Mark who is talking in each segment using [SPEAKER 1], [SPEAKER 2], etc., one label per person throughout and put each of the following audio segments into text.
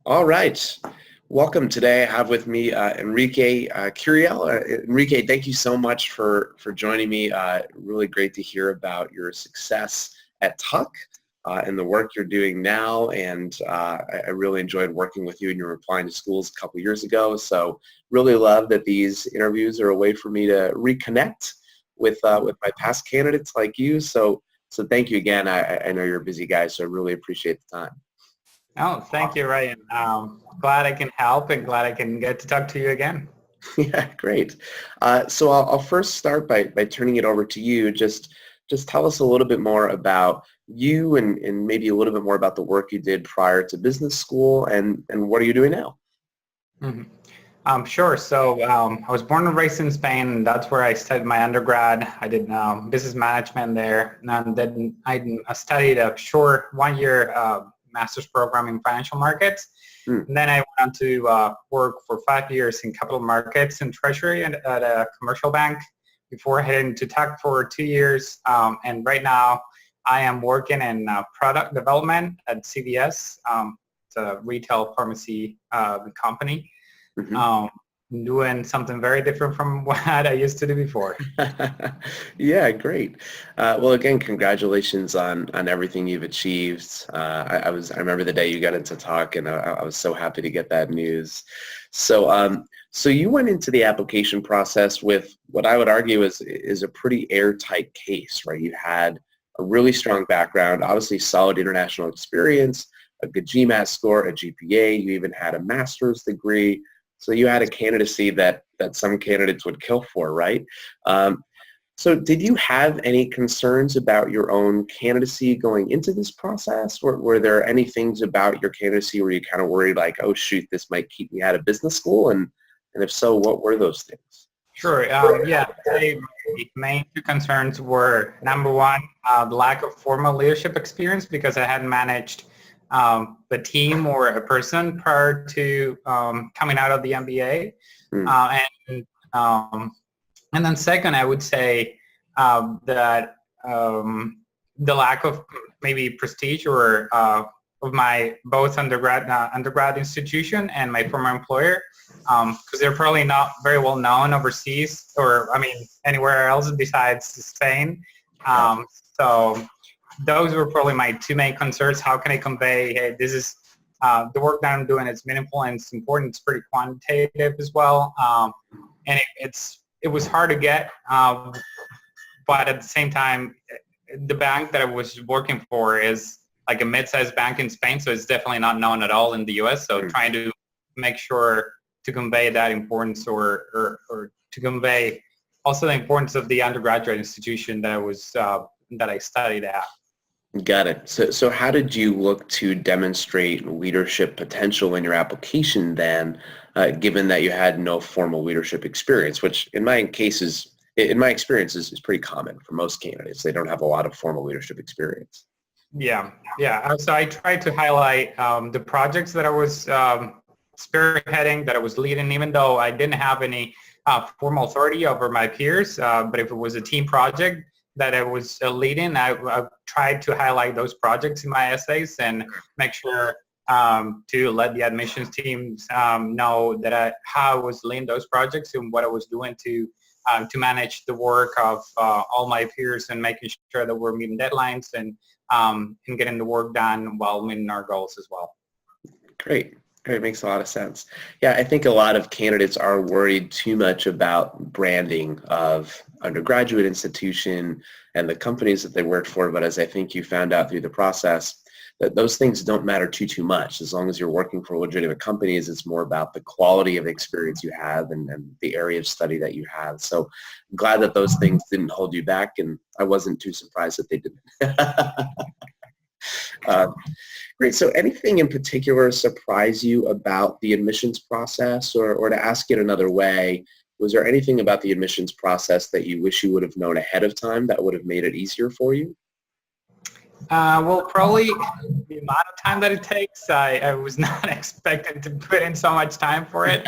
[SPEAKER 1] All right. Welcome. Today I have with me Enrique Curiel. Enrique, thank you so much for joining me. Really great to hear about your success at Tuck and the work you're doing now. And I really enjoyed working with you and you were applying to schools a couple years ago. So really love that these interviews are a way for me to reconnect with my past candidates like you. So thank you again. I know you're a busy guy, so I really appreciate the time.
[SPEAKER 2] Oh, thank you, Ryan. Glad I can help and glad I can get to talk to you again.
[SPEAKER 1] Yeah, great. So I'll first start by turning it over to you. Just tell us a little bit more about you and maybe a little bit more about the work you did prior to business school and what are you doing now?
[SPEAKER 2] Sure. So I was born and raised in Spain, and that's where I studied my undergrad. I did business management there, and then I studied a short one-year master's program in financial markets. And then I went on to work for 5 years in capital markets and treasury at a commercial bank before heading to Tuck for 2 years. And right now I am working in product development at CVS. It's a retail pharmacy company. Doing something very different from what I used to do before.
[SPEAKER 1] Yeah, great. Well, again, congratulations on everything you've achieved. I remember the day you got into Talk, and I was so happy to get that news. So you went into the application process with what I would argue is a pretty airtight case, right? You had a really strong background, obviously solid international experience, a good GMAT score, a GPA. You even had a master's degree. So you had a candidacy that some candidates would kill for, right? So did you have any concerns about your own candidacy going into this process? Or were there any things about your candidacy where you kind of worried like, oh shoot, this might keep me out of business school? And if so, what were those things?
[SPEAKER 2] Sure. Yeah. The main two concerns were, number one, the lack of formal leadership experience because I hadn't managed a team or a person prior to coming out of the MBA. And then second, I would say that the lack of maybe prestige or of my both undergrad institution and my former employer, because they're probably not very well known overseas or, I mean, anywhere else besides Spain. So those were probably my two main concerns. How can I convey, hey, this is the work that I'm doing, it's meaningful and it's important, it's pretty quantitative as well. And it was hard to get, but at the same time, the bank that I was working for is like a mid-sized bank in Spain, so it's definitely not known at all in the US. So trying to make sure to convey that importance or to convey also the importance of the undergraduate institution that I studied at.
[SPEAKER 1] Got it. So how did you look to demonstrate leadership potential in your application then, given that you had no formal leadership experience, which in my experience is pretty common for most candidates. They don't have a lot of formal leadership experience.
[SPEAKER 2] Yeah. So I tried to highlight the projects that I was spearheading, that I was leading, even though I didn't have any formal authority over my peers. But if it was a team project that I was leading, I tried to highlight those projects in my essays and make sure to let the admissions teams know that how I was leading those projects and what I was doing to manage the work of all my peers and making sure that we're meeting deadlines and getting the work done while meeting our goals as well.
[SPEAKER 1] Great. It makes a lot of sense. Yeah, I think a lot of candidates are worried too much about branding of undergraduate institution and the companies that they work for. But as I think you found out through the process, that those things don't matter too much. As long as you're working for legitimate companies, it's more about the quality of experience you have and the area of study that you have. So I'm glad that those things didn't hold you back, and I wasn't too surprised that they didn't. Great. So anything in particular surprise you about the admissions process, or to ask it another way, was there anything about the admissions process that you wish you would have known ahead of time that would have made it easier for you?
[SPEAKER 2] Well, probably the amount of time that it takes. I was not expecting to put in so much time for it.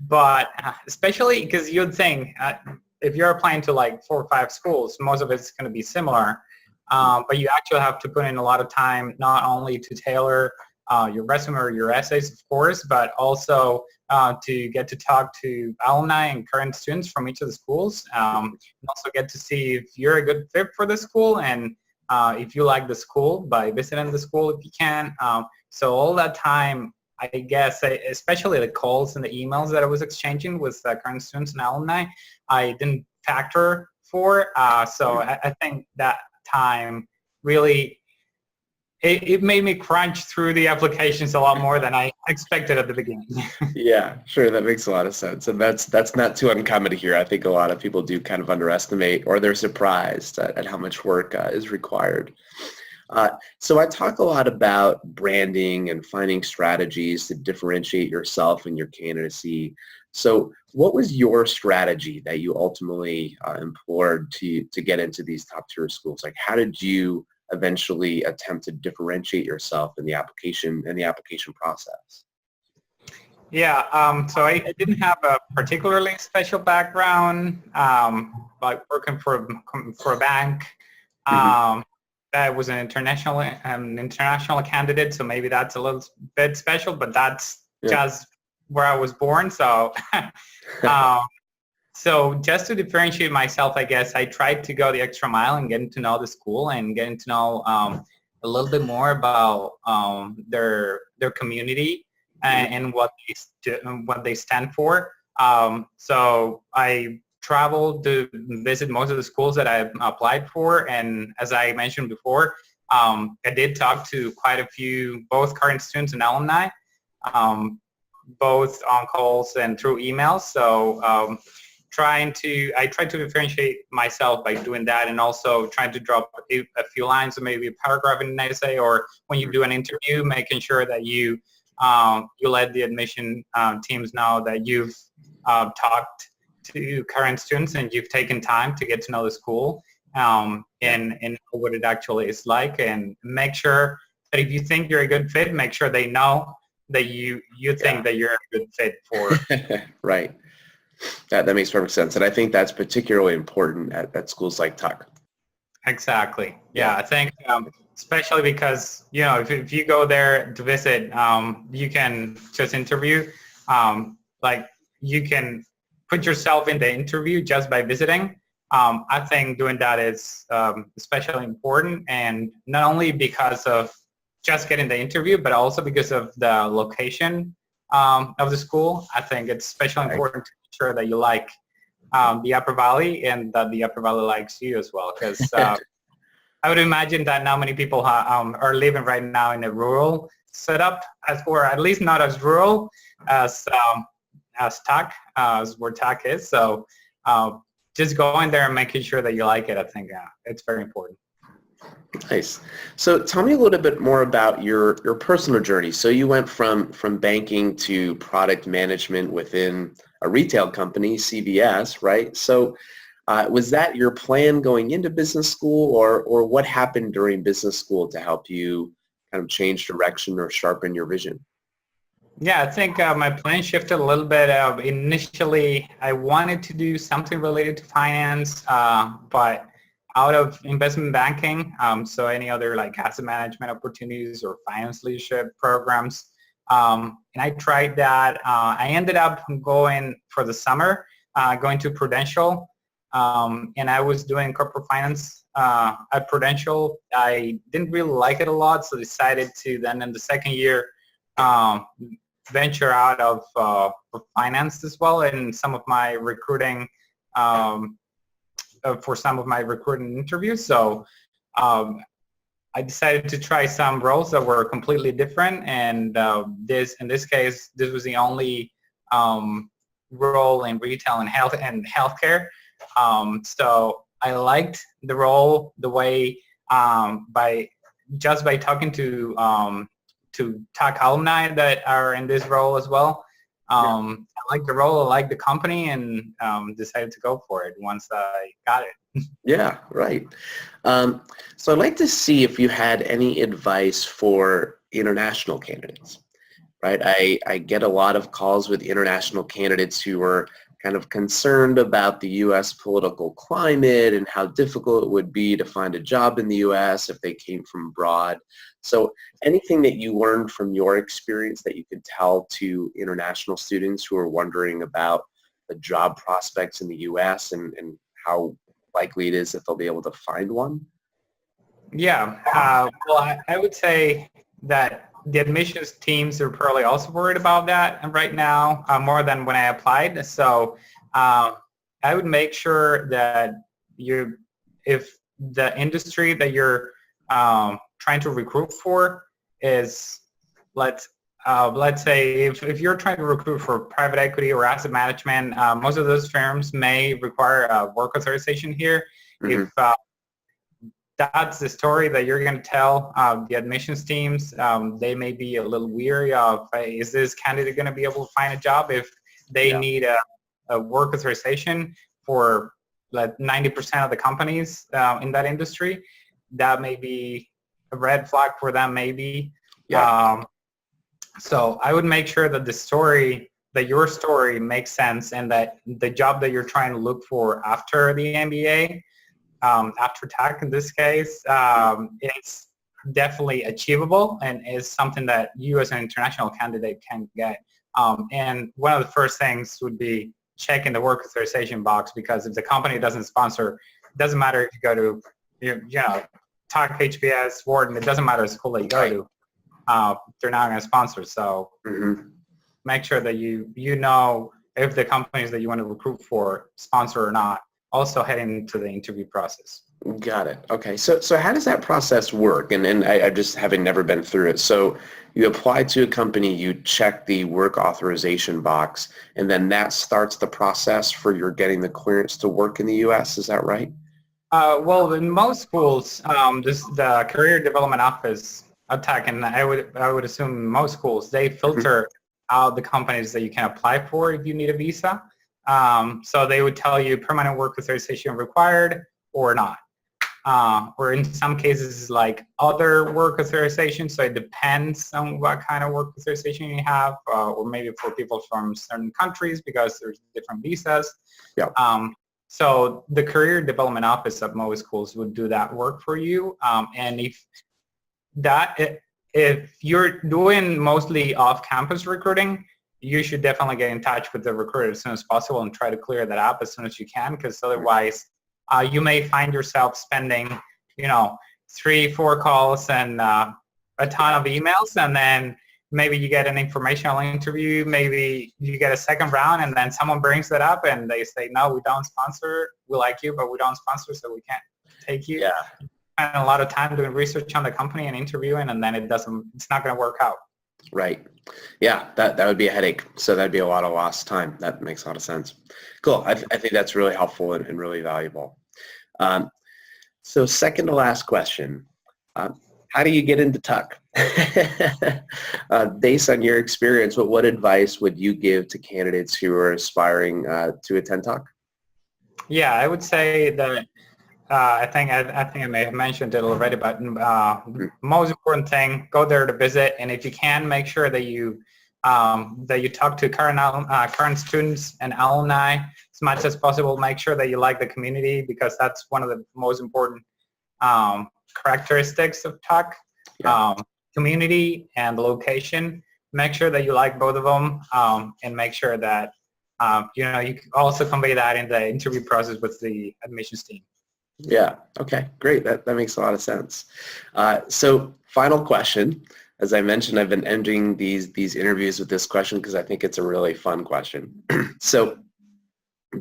[SPEAKER 2] But especially because you'd think if you're applying to like 4 or 5 schools, most of it's going to be similar. But you actually have to put in a lot of time, not only to tailor your resume or your essays, of course, but also to get to talk to alumni and current students from each of the schools, and also get to see if you're a good fit for the school and if you like the school by visiting the school if you can. So all that time, I guess, especially the calls and the emails that I was exchanging with current students and alumni, I didn't factor for. So I think that time really, it made me crunch through the applications a lot more than I expected at the beginning.
[SPEAKER 1] Yeah, sure. That makes a lot of sense. And that's not too uncommon to hear. I think a lot of people do kind of underestimate, or they're surprised at how much work is required. So I talk a lot about branding and finding strategies to differentiate yourself and your candidacy. So what was your strategy that you ultimately employed to get into these top tier schools? Like, how did you eventually attempt to differentiate yourself in the application process?
[SPEAKER 2] Yeah, so I didn't have a particularly special background, like working for a bank. I was an international candidate, so maybe that's a little bit special, but that's just where I was born. So, so just to differentiate myself, I guess I tried to go the extra mile and getting to know the school and getting to know a little bit more about their community and what they stand for. So I traveled to visit most of the schools that I applied for, and as I mentioned before, I did talk to quite a few, both current students and alumni, both on calls and through emails. So I tried to differentiate myself by doing that, and also trying to drop a few lines or maybe a paragraph in an essay, or when you do an interview, making sure that you let the admission teams know that you've talked to current students and you've taken time to get to know the school and what it actually is like, and make sure that if you think you're a good fit, make sure they know that you think that you're a good fit for.
[SPEAKER 1] Right. That makes perfect sense. And I think that's particularly important at schools like Tuck.
[SPEAKER 2] Exactly. Yeah, I think especially because, if you go there to visit, you can just interview. Like, you can put yourself in the interview just by visiting. I think doing that is especially important, and not only because of just getting the interview, but also because of the location of the school. I think it's especially important to ensure that you like the Upper Valley and that the Upper Valley likes you as well, because I would imagine that not many people are living right now in a rural setup, or at least not as rural as TAC, as where TAC is. So just going there and making sure that you like it, I think it's very important.
[SPEAKER 1] Nice. So tell me a little bit more about your personal journey. So you went from banking to product management within a retail company, CVS, right? So was that your plan going into business school, or what happened during business school to help you kind of change direction or sharpen your vision?
[SPEAKER 2] Yeah, I think my plan shifted a little bit. Initially, I wanted to do something related to finance, but out of investment banking, so any other like asset management opportunities or finance leadership programs. And I tried that. I ended up going for the summer, going to Prudential, and I was doing corporate finance at Prudential. I didn't really like it a lot, so decided to then in the second year venture out of finance as well, and some of my recruiting for some of my recruiting interviews. So I decided to try some roles that were completely different, and in this case, this was the only role in retail and healthcare. So I liked the role, the way by talking to TAC alumni that are in this role as well. I like the role, I like the company, and decided to go for it once I got it.
[SPEAKER 1] Yeah, right. So I'd like to see if you had any advice for international candidates, right? I get a lot of calls with international candidates who are kind of concerned about the U.S. political climate and how difficult it would be to find a job in the U.S. if they came from abroad. So anything that you learned from your experience that you could tell to international students who are wondering about the job prospects in the U.S. and how likely it is that they'll be able to find one?
[SPEAKER 2] Yeah, well, I would say that the admissions teams are probably also worried about that right now, more than when I applied. So I would make sure that if the industry that you're trying to recruit for is, let's say if you're trying to recruit for private equity or asset management, most of those firms may require a work authorization here.
[SPEAKER 1] Mm-hmm.
[SPEAKER 2] If that's the story that you're going to tell the admissions teams, they may be a little weary of, hey, is this candidate going to be able to find a job if they need a work authorization for like 90% of the companies in that industry? That may be a red flag for them, maybe.
[SPEAKER 1] Yeah.
[SPEAKER 2] So I would make sure that your story makes sense, and that the job that you're trying to look for after the MBA, after tech in this case, it's definitely achievable and is something that you as an international candidate can get. And one of the first things would be checking the work authorization box, because if the company doesn't sponsor, it doesn't matter if you go to, Tech, HBS, Wharton, it doesn't matter the school that you go to. They're not going to sponsor. So make sure that you know if the companies that you want to recruit for sponsor or not. Also heading into the interview process.
[SPEAKER 1] Got it. Okay. So how does that process work? And I just having never been through it. So you apply to a company, you check the work authorization box, and then that starts the process for your getting the clearance to work in the U.S. Is that right?
[SPEAKER 2] Well, in most schools, the Career Development Office of Tech, and I would assume most schools, they filter out the companies that you can apply for if you need a visa. So they would tell you permanent work authorization required or not. Or in some cases, like other work authorization. So it depends on what kind of work authorization you have, or maybe for people from certain countries because there's different visas.
[SPEAKER 1] Yeah.
[SPEAKER 2] So the Career Development Office at most schools would do that work for you. And if you're doing mostly off-campus recruiting, you should definitely get in touch with the recruiter as soon as possible and try to clear that up as soon as you can, because otherwise you may find yourself spending, 3-4 calls and a ton of emails, and then maybe you get an informational interview, maybe you get a second round, and then someone brings that up and they say, no, we don't sponsor, we like you, but we don't sponsor, so we can't take you.
[SPEAKER 1] Yeah.
[SPEAKER 2] And a lot of time doing research on the company and interviewing, and then it's not going to work out.
[SPEAKER 1] Right. Yeah, that would be a headache. So that'd be a lot of lost time. That makes a lot of sense. Cool. I think that's really helpful and really valuable. So second to last question, how do you get into Tuck? Based on your experience, what advice would you give to candidates who are aspiring to attend Tuck?
[SPEAKER 2] Yeah, I would say that I think I may have mentioned it already, but most important thing, go there to visit, and if you can, make sure that you talk to current students and alumni as much as possible. Make sure that you like the community, because that's one of the most important characteristics of Tuck. Yeah. Community and location. Make sure that you like both of them, and make sure that you can also convey that in the interview process with the admissions team.
[SPEAKER 1] Yeah. Okay. Great. That makes a lot of sense. So final question. As I mentioned, I've been ending these interviews with this question because I think it's a really fun question. So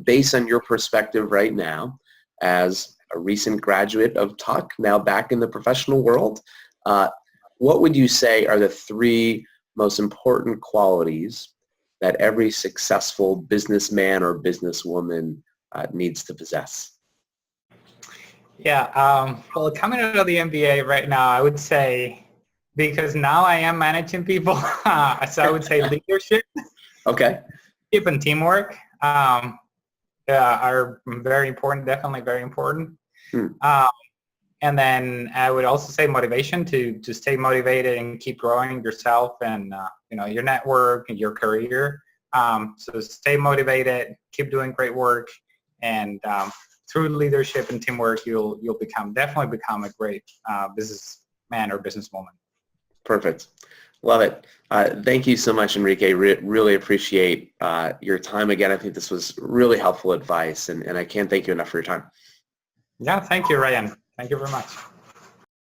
[SPEAKER 1] based on your perspective right now, as a recent graduate of Tuck, now back in the professional world, what would you say are the 3 most important qualities that every successful businessman or businesswoman needs to possess?
[SPEAKER 2] Yeah, well, coming out of the MBA right now, I would say, because now I am managing people, so I would say leadership.
[SPEAKER 1] Okay.
[SPEAKER 2] Leadership and teamwork are very important, definitely very important. And then I would also say motivation, to stay motivated and keep growing yourself and your network and your career. So stay motivated, keep doing great work, and through leadership and teamwork, you'll definitely become a great businessman or businesswoman.
[SPEAKER 1] Perfect. Love it. Thank you so much, Enrique. Really appreciate your time. Again, I think this was really helpful advice, and I can't thank you enough for your time.
[SPEAKER 2] Yeah, thank you, Ryan. Thank you very much.